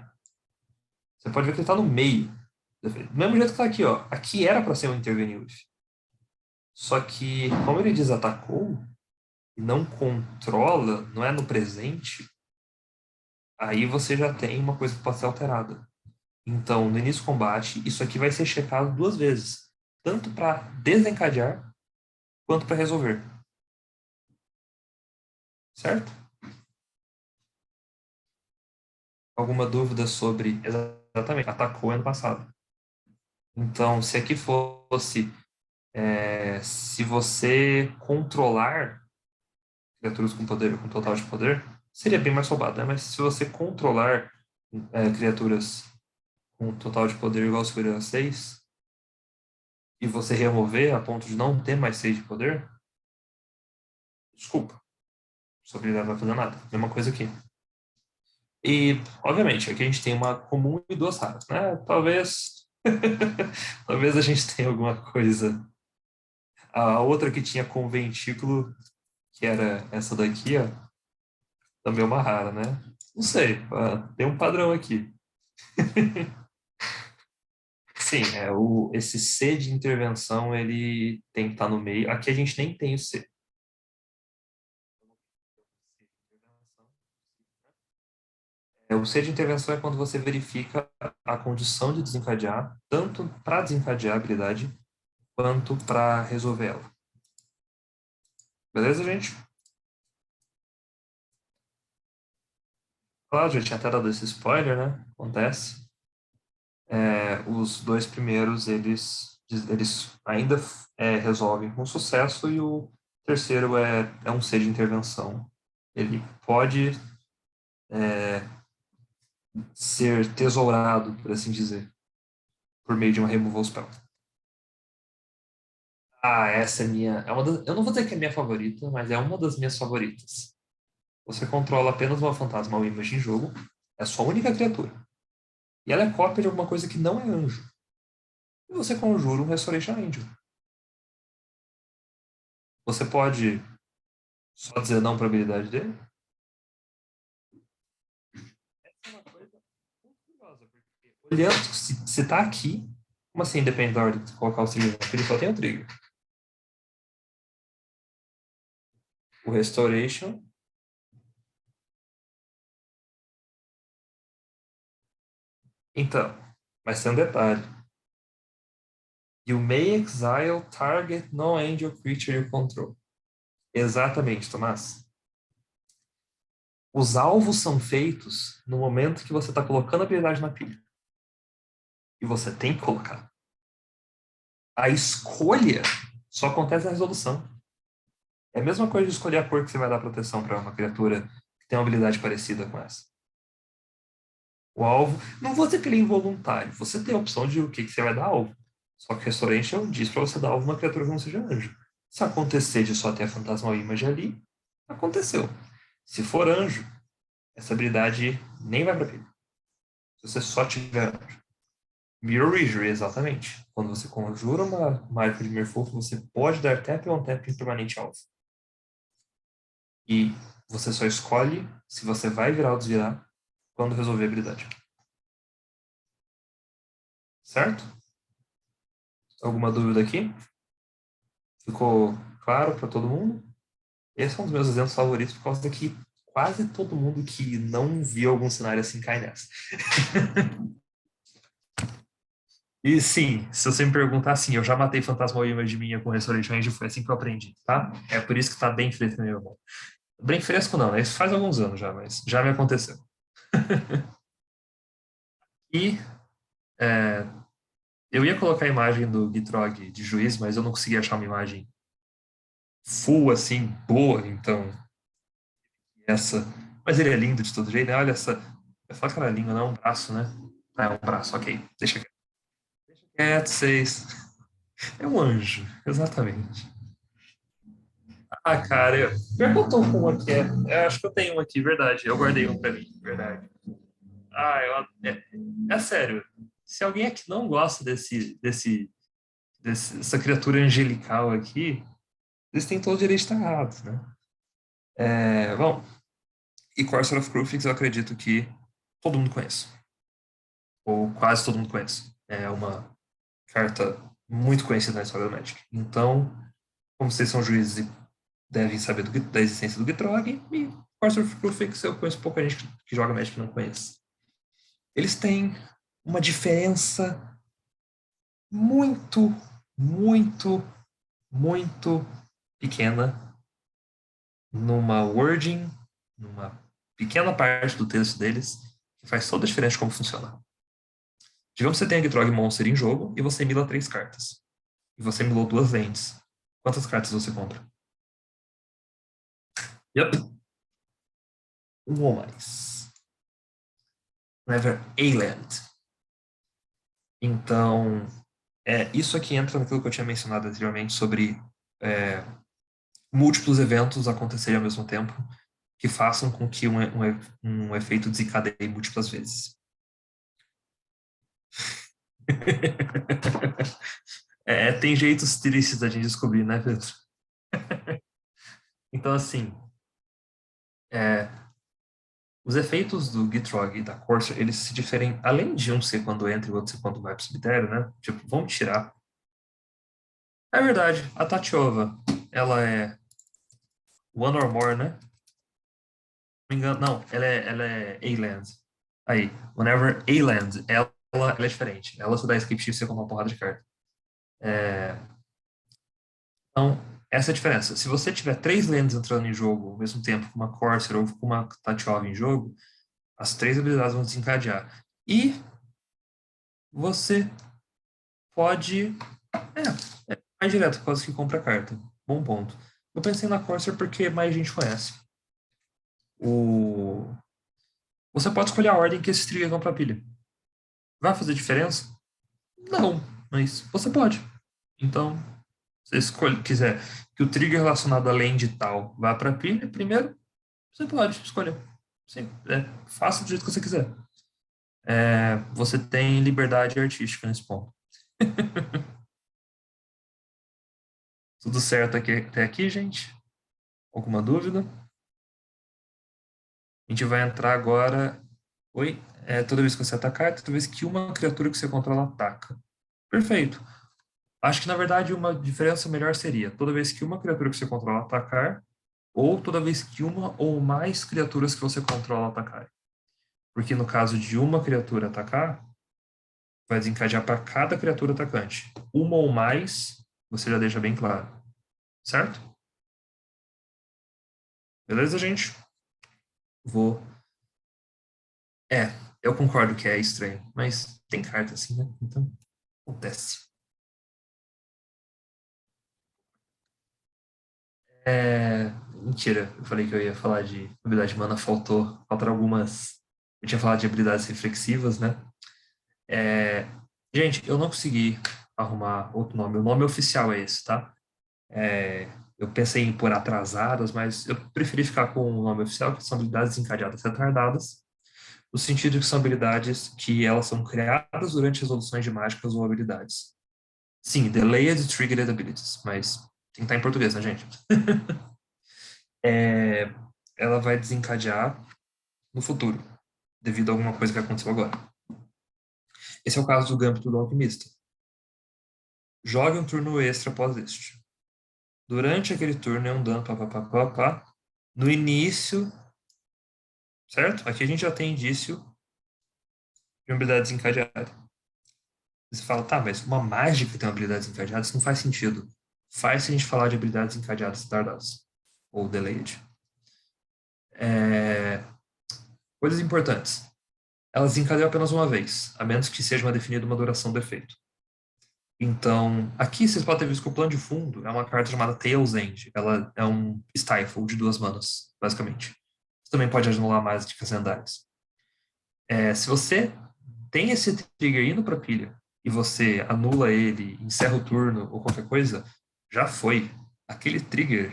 você pode ver que ele está no meio. Do mesmo jeito que está aqui, ó. Aqui era para ser um intervene with. Só que, como ele desatacou e não controla, não é no presente, aí você já tem uma coisa que pode ser alterada. Então, no início do combate, isso aqui vai ser checado duas vezes. Tanto para desencadear, quanto para resolver. Certo? Alguma dúvida sobre... Exatamente, atacou ano passado. Então, se aqui fosse... se você controlar criaturas com poder, com total de poder, seria bem mais roubado, né? Mas se você controlar criaturas com total de poder igual a 6 e você remover a ponto de não ter mais 6 de poder, desculpa, sua habilidade não vai fazer nada. Mesma coisa aqui. E, obviamente, aqui a gente tem uma comum e duas raras, né? Talvez talvez a gente tenha alguma coisa. A outra que tinha conventículo, que era essa daqui, ó, também é uma rara, né? Não sei, tem um padrão aqui. Sim, esse C de intervenção, ele tem que estar no meio. Aqui a gente nem tem o C. O C de intervenção é quando você verifica a condição de desencadear, tanto para desencadear a habilidade, quanto para resolver ela. Beleza, gente? Claro, já tinha até dado esse spoiler, né? Acontece. Os dois primeiros, eles ainda resolvem com sucesso e o terceiro é um C de intervenção. Ele pode ser tesourado, por assim dizer, por meio de uma removal spell. Essa é minha. Eu não vou dizer que é minha favorita, mas é uma das minhas favoritas. Você controla apenas uma fantasma ou image em jogo, é a sua única criatura. E ela é cópia de alguma coisa que não é anjo. E você conjura um Restoration Angel. Você pode só dizer não para a habilidade dele? Essa é uma coisa muito curiosa, porque olhando, se tá aqui, Como assim depende da ordem de colocar o trigger? Porque ele só tem o trigger. O Restoration. Então, mas tem um detalhe. You may exile target non-angel creature you control. Exatamente, Tomás. Os alvos são feitos no momento que você está colocando a habilidade na pilha. E você tem que colocar. A escolha só acontece na resolução. É a mesma coisa de escolher a cor que você vai dar proteção para uma criatura que tem uma habilidade parecida com essa. O alvo, não vou dizer que ele é involuntário, você tem a opção de o que você vai dar alvo. Só que Restoration diz para você dar alvo a uma criatura que não seja anjo. Se acontecer de só ter a Phantasmal Image ali, aconteceu. Se for anjo, essa habilidade nem vai para pilha. Se você só tiver anjo. Mirror exatamente. Quando você conjura uma arca de Merfolk, você pode dar tap ou tap em permanente alvo. E você só escolhe se você vai virar ou desvirar quando resolver a habilidade. Certo? Alguma dúvida aqui? Ficou claro para todo mundo? Esse é um dos meus exemplos favoritos por causa que quase todo mundo que não viu algum cenário assim cai nessa. E sim, se você me perguntar assim, eu já matei Fantasmal Image minha com Restoration Range, foi assim que eu aprendi, tá? É por isso que tá bem fresco no meu irmão. Bem fresco não, né? Isso faz alguns anos já, mas já me aconteceu. E eu ia colocar a imagem do Gitrog de juiz, mas eu não consegui achar uma imagem full, assim, boa, então essa... Mas ele é lindo de todo jeito, né? Olha essa... Eu falo que era língua, não é um braço, né? Ah, é um braço, ok. Deixa quieto, vocês... É um anjo, exatamente. Ah, cara, pior que eu tô com um aqui, eu acho que eu tenho um aqui, verdade. Eu guardei um pra mim, verdade. Ah, é sério. Se alguém aqui não gosta dessa criatura angelical aqui, eles têm todo o direito de estar errados, né? Bom, e Courser of Crucifix eu acredito que todo mundo conhece. Ou quase todo mundo conhece. É uma carta muito conhecida na história do Magic. Então, como vocês são juízes e devem saber da existência do Gitrog, e Courser of Crucifix eu conheço pouca gente que joga Magic que não conhece. Eles têm uma diferença muito, muito, muito pequena numa wording, numa pequena parte do texto deles, que faz toda a diferença de como funciona. Digamos que você tem a Gitrog Monster em jogo e você mila 3 cartas. E você milou 2 lentes. Quantas cartas você compra? Yep. Um ou mais. Never a land. Então, isso aqui entra naquilo que eu tinha mencionado anteriormente sobre múltiplos eventos acontecerem ao mesmo tempo que façam com que um efeito desencadeie múltiplas vezes. Tem jeitos tristes da gente descobrir, né, Pedro? Então, assim, é, os efeitos do Gitrog e da Corsair, eles se diferem, além de um ser quando entra e o outro ser quando vai para o cemitério, né? Tipo, vamos tirar. É verdade, a Tatiova, ela é one or more, né? Não me engano, não, ela é A-Land. Aí, whenever A-Land, ela é diferente. Ela se dá escape shift, você compra uma porrada de carta. Então, essa é a diferença. Se você tiver 3 lands entrando em jogo ao mesmo tempo, com uma Corsair ou com uma Tatiova em jogo, as 3 habilidades vão desencadear. E você pode. Mais direto, quase que compra a carta. Bom ponto. Eu pensei na Corsair porque mais gente conhece. O... Você pode escolher a ordem que esses triggers vão para a pilha. Vai fazer diferença? Não, mas você pode. Então, se você quiser que o trigger relacionado além de tal vá para a pilha, primeiro, você pode escolher. Sim, faça do jeito que você quiser. Você tem liberdade artística nesse ponto. Tudo certo até aqui, gente? Alguma dúvida? A gente vai entrar agora. Oi? Toda vez que você atacar, toda vez que uma criatura que você controla ataca. Perfeito. Acho que, na verdade, uma diferença melhor seria toda vez que uma criatura que você controla atacar, ou toda vez que uma ou mais criaturas que você controla atacar. Porque no caso de uma criatura atacar, vai desencadear para cada criatura atacante. Uma ou mais, você já deixa bem claro. Certo? Beleza, gente? Vou. É, eu concordo que é estranho, mas tem carta assim, né? Então, acontece. Mentira, eu falei que eu ia falar de habilidade de mana, faltaram algumas. Eu tinha falado de habilidades reflexivas, né? É, gente, eu não consegui arrumar outro nome. O nome oficial é esse, tá? É, eu pensei em pôr atrasadas, mas eu preferi ficar com o nome oficial, que são habilidades encadeadas retardadas, no sentido de que são habilidades que elas são criadas durante resoluções de mágicas ou habilidades. Sim, Delayed Triggered Abilities, mas tem que estar em português, né, gente? É, ela vai desencadear no futuro, devido a alguma coisa que aconteceu agora. Esse é o caso do Gâmbito do Alquimista. Jogue um turno extra após este. Durante aquele turno é um dano, pá, pá, pá, pá, pá. No início, certo? Aqui a gente já tem indício de uma habilidade desencadeada. Você fala, tá, mas uma mágica tem uma habilidade desencadeada? Isso não faz sentido. Faz se a gente falar de habilidades encadeadas tardadas, ou delayed. Coisas importantes. Elas desencadeiam apenas uma vez, a menos que seja definida uma duração do efeito. Então, aqui vocês podem ter visto que o plano de fundo é uma carta chamada Tail's End. Ela é um Stifle de 2 manas, basicamente. Você também pode anular mágicas lendárias. Se você tem esse trigger indo para pilha e você anula ele, encerra o turno ou qualquer coisa, já foi. Aquele trigger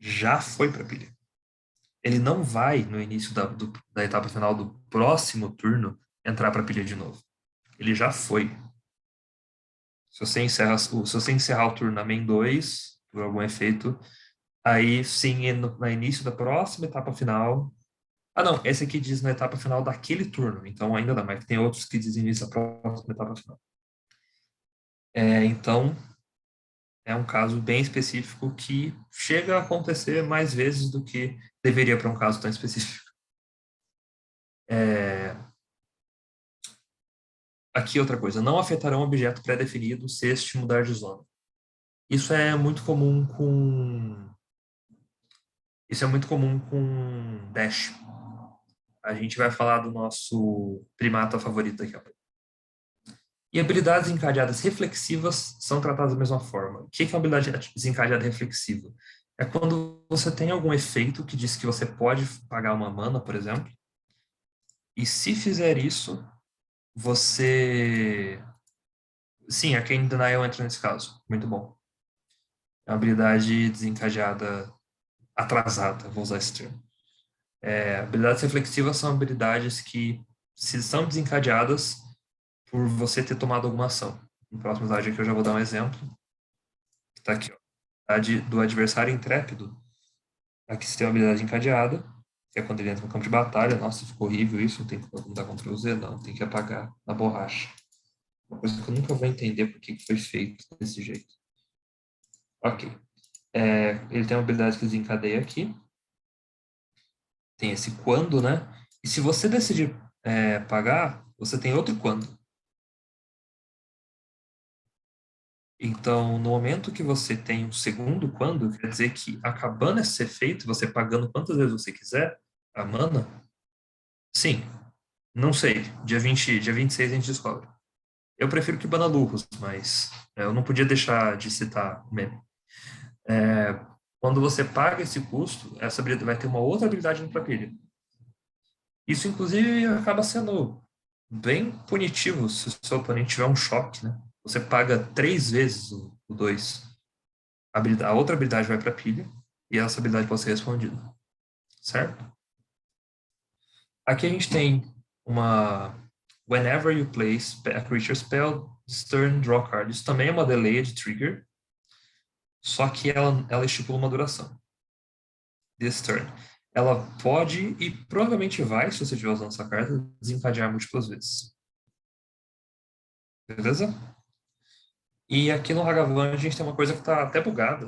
já foi para pilha. Ele não vai, no início da etapa final do próximo turno, entrar para pilha de novo. Ele já foi. Se você encerrar o turno na main 2, por algum efeito, aí sim, no início da próxima etapa final. Ah, não, esse aqui diz na etapa final daquele turno, então ainda não, mas tem outros que dizem isso na próxima etapa final. Então, é um caso bem específico que chega a acontecer mais vezes do que deveria para um caso tão específico. Aqui outra coisa, não afetará um objeto pré-definido se este mudar de zona. Isso é muito comum com Isso é muito comum com Dash. A gente vai falar do nosso primata favorito daqui a pouco. E habilidades encadeadas reflexivas são tratadas da mesma forma. O que é uma habilidade desencadeada reflexiva? É quando você tem algum efeito que diz que você pode pagar uma mana, por exemplo, e se fizer isso, você... Sim, Arcane Denial entra nesse caso. Muito bom. É uma habilidade desencadeada atrasada, vou usar esse termo. Habilidades reflexivas são habilidades que, se são desencadeadas por você ter tomado alguma ação. No próximo slide aqui eu já vou dar um exemplo. Está aqui, ó. Do adversário intrépido. Aqui você tem uma habilidade encadeada, que é quando ele entra no campo de batalha. Nossa, ficou horrível isso, não tem como dar Ctrl Z, não. Tem que apagar na borracha. Uma coisa que eu nunca vou entender por que foi feito desse jeito. Ok. Ele tem uma habilidade que desencadeia aqui. Tem esse quando, né? E se você decidir pagar, você tem outro quando. Então, no momento que você tem um segundo quando, quer dizer que acabando esse efeito, você pagando quantas vezes você quiser a mana, sim, não sei, dia 26 a gente descobre. Eu prefiro que bana Lurros, mas eu não podia deixar de citar o meme. Quando você paga esse custo, essa habilidade vai ter uma outra habilidade no pilha. Isso, inclusive, acaba sendo bem punitivo se o seu oponente tiver um choque, né? Você paga 3 vezes o 2. A outra habilidade vai para a pilha e essa habilidade pode ser respondida, certo? Aqui a gente tem uma Whenever you play a creature spell, this turn, draw card. Isso também é uma delayed trigger, só que ela estipula uma duração. This turn. Ela pode e provavelmente vai, se você estiver usando essa carta, desencadear múltiplas vezes. Beleza? E aqui no Hagavan a gente tem uma coisa que está até bugada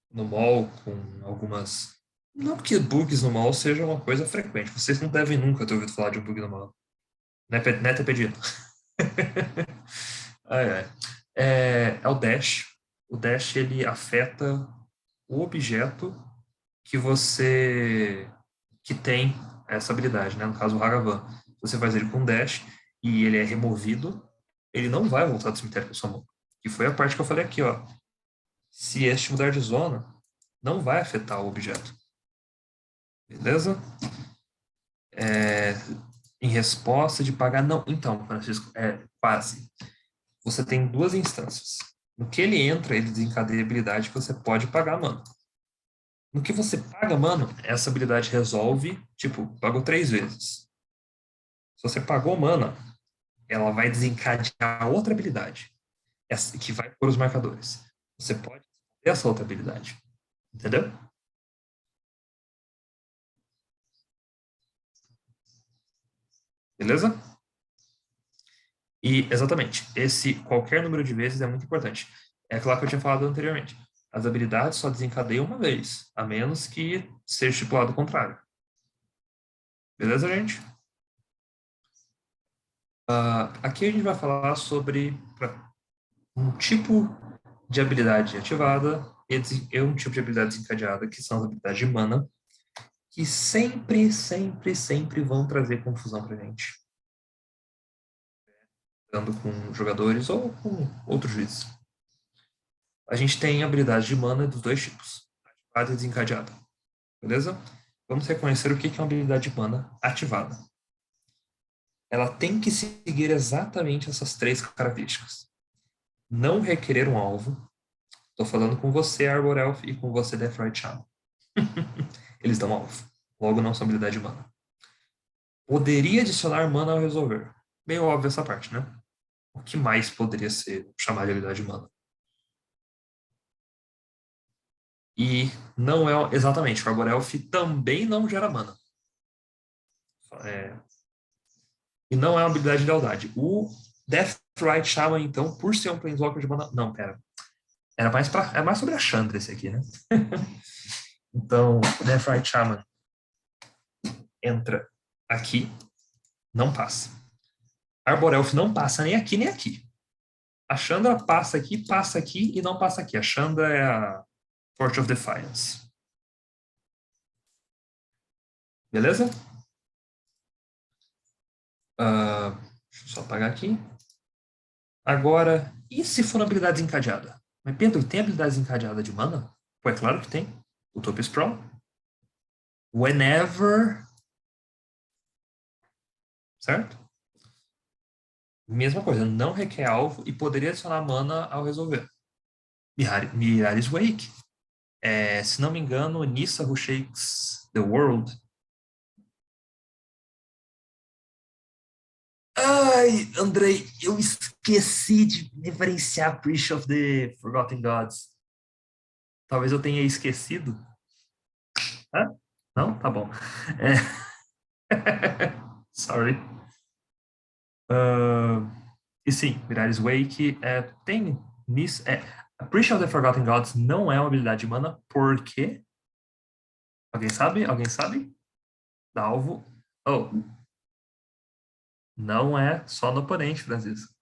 no mall, com algumas. Não que bugs no mall seja uma coisa frequente. Vocês não devem nunca ter ouvido falar de um bug no mall. Né, Tepedito? Ai, ai. É o dash. O dash ele afeta o objeto que você que tem essa habilidade, né? No caso, o Hagavan. Você faz ele com dash e ele é removido, ele não vai voltar do cemitério com sua mão. Que foi a parte que eu falei aqui, ó. Se este mudar de zona, não vai afetar o objeto. Beleza? Em resposta de pagar, não. Então, Francisco, quase. Você tem duas instâncias. No que ele entra, ele desencadeia a habilidade que você pode pagar, mano. No que você paga, mano, essa habilidade resolve, tipo, pagou 3 vezes. Se você pagou mana, ela vai desencadear outra habilidade, essa, que vai pôr os marcadores. Você pode ter essa outra habilidade. Entendeu? Beleza? E, exatamente, esse qualquer número de vezes é muito importante. É aquilo que eu tinha falado anteriormente. As habilidades só desencadeiam uma vez, a menos que seja estipulado o contrário. Beleza, gente? Aqui a gente vai falar sobre um tipo de habilidade ativada e um tipo de habilidade desencadeada, que são as habilidades de mana, que sempre, sempre, sempre vão trazer confusão pra gente, jogando com jogadores ou com outros juízes. A gente tem habilidades de mana dos dois tipos, ativada e desencadeada. Beleza? Vamos reconhecer o que é uma habilidade de mana ativada. Ela tem que seguir exatamente essas três características. Não requerer um alvo. Estou falando com você, Arbor Elf, e com você, Deathrite Shaman. Eles dão alvo. Logo, não são habilidade de mana. Poderia adicionar mana ao resolver. Meio óbvio essa parte, né? O que mais poderia ser chamado de habilidade de mana? E não é exatamente, o Arbor Elf também não gera mana. É, e não é uma habilidade de lealdade. O Deathrite Shaman, então, por ser um Planeswalker de mana. Não, pera. É mais sobre a Chandra esse aqui, né? Então, o Deathrite Shaman entra aqui, não passa. Arbor Elf não passa nem aqui nem aqui. A Chandra passa aqui e não passa aqui. A Chandra é a Forge of Defiance. Beleza? Deixa eu só apagar aqui. Agora, e se for uma habilidade desencadeada? Mas Pedro, tem habilidade desencadeada de mana? Pô, é claro que tem. Utopia Sprawl. Whenever. Certo? Mesma coisa, não requer alvo e poderia adicionar mana ao resolver. Mirari's Wake. Se não me engano, Nissa Who Shakes the World. Ai, Andrei, eu esqueci de referenciar Breach of the Forgotten Gods. Talvez eu tenha esquecido. Hã? Não? Tá bom. Sorry. E sim, Mirari's Wake tem nisso. A Breach of the Forgotten Gods não é uma habilidade de mana, porque. Alguém sabe? Alguém sabe? Dá alvo. Oh, não é só no oponente, Francisco.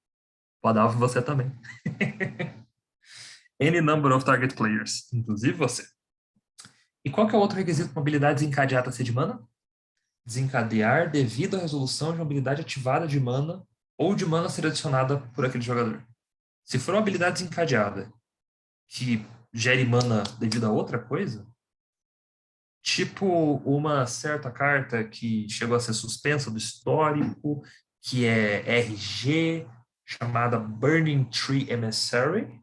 Pode dar alvo você também. Any number of target players, inclusive você. E qual que é o outro requisito para uma habilidade desencadeada ser de mana? Desencadear devido à resolução de uma habilidade ativada de mana ou de mana ser adicionada por aquele jogador. Se for uma habilidade desencadeada que gere mana devido a outra coisa, tipo uma certa carta que chegou a ser suspensa do histórico, que é RG, chamada Burning Tree Emissary,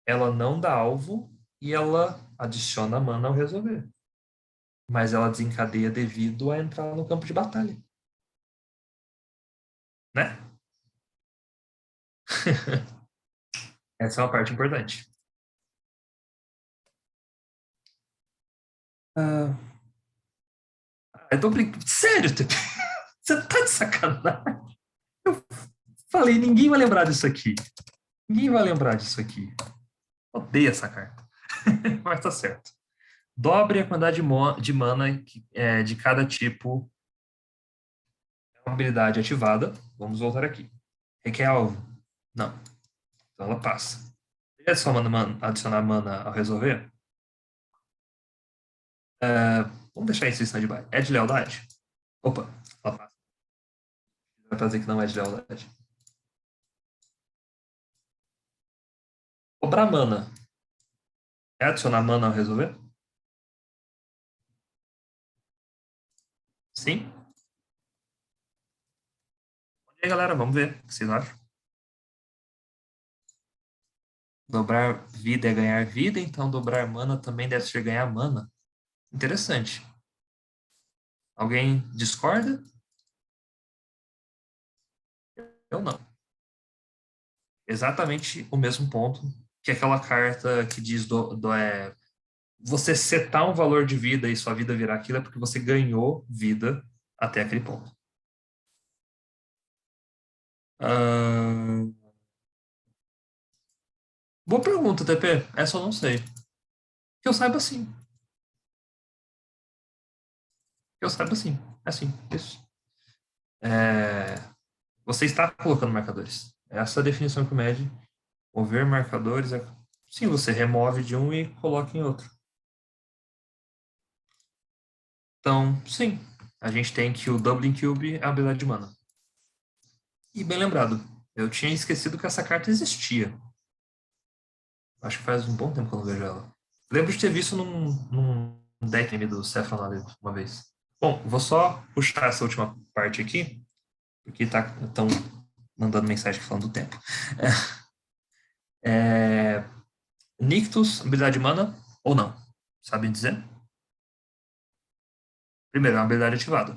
ela não dá alvo e ela adiciona mana ao resolver. Mas ela desencadeia devido a entrar no campo de batalha. Né? Essa é uma parte importante. Ah, eu tô brincando. Sério, você tá de sacanagem? Eu falei, ninguém vai lembrar disso aqui. Ninguém vai lembrar disso aqui. Odeio essa carta. Mas tá certo. Dobre a quantidade de mana de cada tipo. É uma habilidade ativada. Vamos voltar aqui. Requer alvo? Não. Então ela passa. Você adicionar mana ao resolver? Vamos deixar isso em stand-by. É de lealdade? Opa, ela passa. Vai fazer que não é de lealdade. Cobrar mana. É adicionar mana ao resolver? Sim? E aí, galera, vamos ver o que vocês acham. Dobrar vida é ganhar vida, então dobrar mana também deve ser ganhar mana. Interessante. Alguém discorda? Eu não. Exatamente o mesmo ponto que aquela carta que diz você setar um valor de vida e sua vida virar aquilo é porque você ganhou vida até aquele ponto. Ahn, Boa pergunta, TP. Essa eu não sei. Que eu saiba sim. Que eu saiba sim. É assim, isso. É, Você está colocando marcadores. Essa é a definição que o MED. Mover marcadores é. Sim, você remove de um e coloca em outro. Então, sim. A gente tem que o Doubling Cube é a habilidade de mana. E bem lembrado, eu tinha esquecido que essa carta existia. Acho que faz um bom tempo que eu não vejo ela. Lembro de ter visto num deck do Saffron uma vez. Bom, vou só puxar essa última parte aqui, porque estão mandando mensagem falando do tempo. É, Nictus, habilidade de mana ou não? Sabem dizer? Primeiro, é uma habilidade ativada.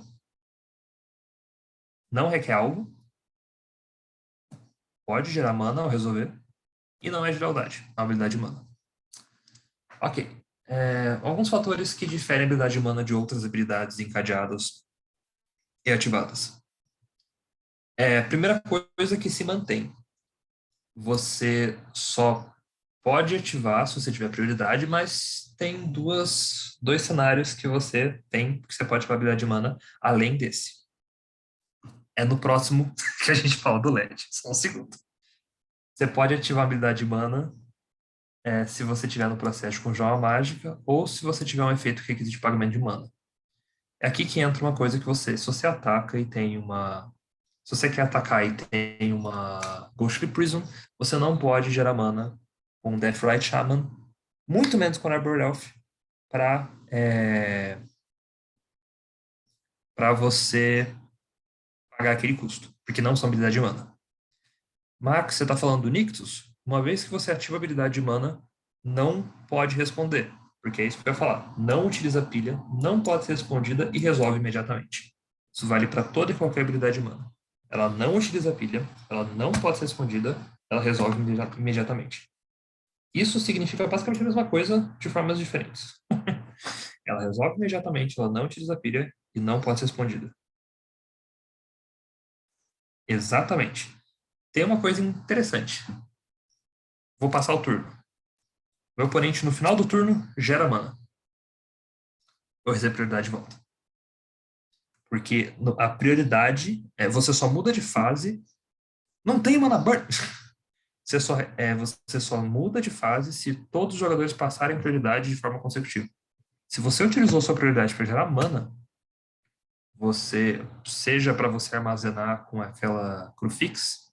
Não requer algo, pode gerar mana ao resolver, e não é de lealdade, é uma habilidade de mana. Ok. Alguns fatores que diferem a habilidade de mana de outras habilidades encadeadas e ativadas. Primeira coisa que se mantém. Você só pode ativar se você tiver prioridade, mas tem dois cenários que você tem, que você pode ativar a habilidade de mana, além desse. É no próximo que a gente fala do LED. Só um segundo. Você pode ativar a habilidade de mana se você tiver no processo com Joia Mágica ou se você tiver um efeito requisito de pagamento de mana. É aqui que entra uma coisa que se você ataca e tem uma. Se você quer atacar e tem uma Ghostly Prison, você não pode gerar mana com Deathrite Shaman, muito menos com Arbor Elf, para você pagar aquele custo, porque não são habilidade de mana. Max, você está falando do Nictus? Uma vez que você ativa a habilidade de mana, não pode responder, porque é isso que eu ia falar. Não utiliza pilha, não pode ser respondida e resolve imediatamente. Isso vale para toda e qualquer habilidade de mana. Ela não utiliza pilha, ela não pode ser respondida, ela resolve imediatamente. Isso significa basicamente a mesma coisa de formas diferentes. Ela resolve imediatamente, ela não utiliza pilha e não pode ser respondida. Exatamente. Tem uma coisa interessante. Vou passar o turno. Meu oponente, no final do turno, gera mana. Eu recebo prioridade de volta. Porque a prioridade é você só muda de fase. Não tem mana burn. Você só muda de fase se todos os jogadores passarem prioridade de forma consecutiva. Se você utilizou sua prioridade para gerar mana, seja para você armazenar com aquela Crufix,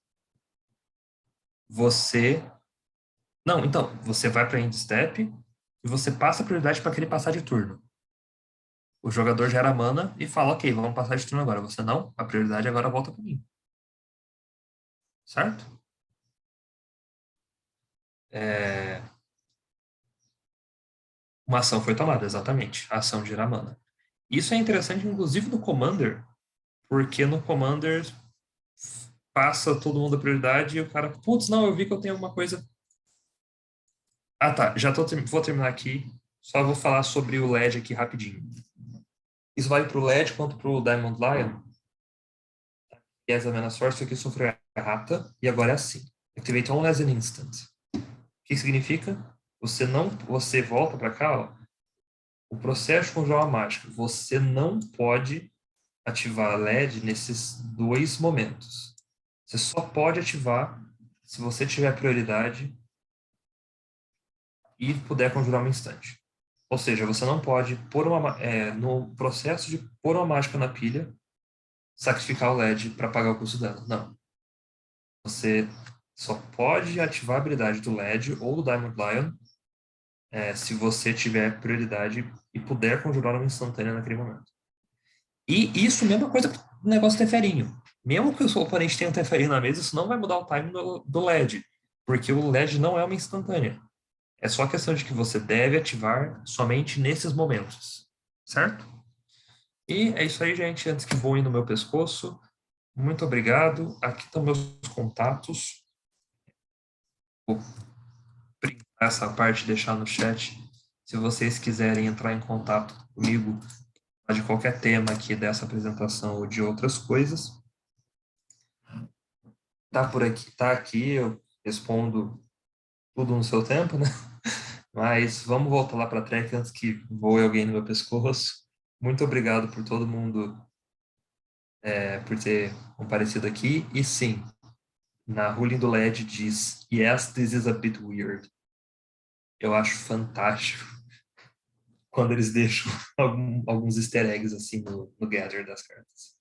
você. Não, então, você vai para end step e você passa a prioridade para aquele passar de turno. O jogador gera mana e fala, ok, vamos passar de turno agora. Você não, a prioridade agora volta para mim. Certo? É, Uma ação foi tomada, exatamente. A ação de gerar mana. Isso é interessante, inclusive, no Commander, porque no Commander passa todo mundo a prioridade e o cara, putz, não, eu vi que eu tenho alguma coisa. Ah, tá, vou terminar aqui. Só vou falar sobre o LED aqui rapidinho. Isso vale para o LED quanto para o Diamond Lion. E essa Mana Source aqui sofreu errata e agora é assim. Activate only as an instant. O que significa? Você volta para cá, ó, o processo de conjurar uma mágica. Você não pode ativar a LED nesses dois momentos. Você só pode ativar se você tiver prioridade e puder conjurar um instante. Ou seja, você não pode pôr no processo de pôr uma mágica na pilha, sacrificar o LED para pagar o custo dela. Não. Você só pode ativar a habilidade do LED ou do Diamond Lion se você tiver prioridade e puder conjurar uma instantânea naquele momento. E isso, mesma coisa para o negócio teferinho. Mesmo que o seu oponente tenha um teferinho na mesa, isso não vai mudar o time do LED, porque o LED não é uma instantânea. É só questão de que você deve ativar somente nesses momentos, certo? E é isso aí, gente. Antes que voe no meu pescoço, muito obrigado. Aqui estão meus contatos. Vou printar essa parte e deixar no chat. Se vocês quiserem entrar em contato comigo de qualquer tema aqui dessa apresentação ou de outras coisas, tá por aqui, tá aqui, eu respondo tudo no seu tempo, né? Mas vamos voltar lá para a track antes que voe alguém no meu pescoço. Muito obrigado por todo mundo por ter comparecido aqui. E sim, na ruling do LED diz Yes, this is a bit weird. Eu acho fantástico quando eles deixam alguns easter eggs assim no gather das cartas.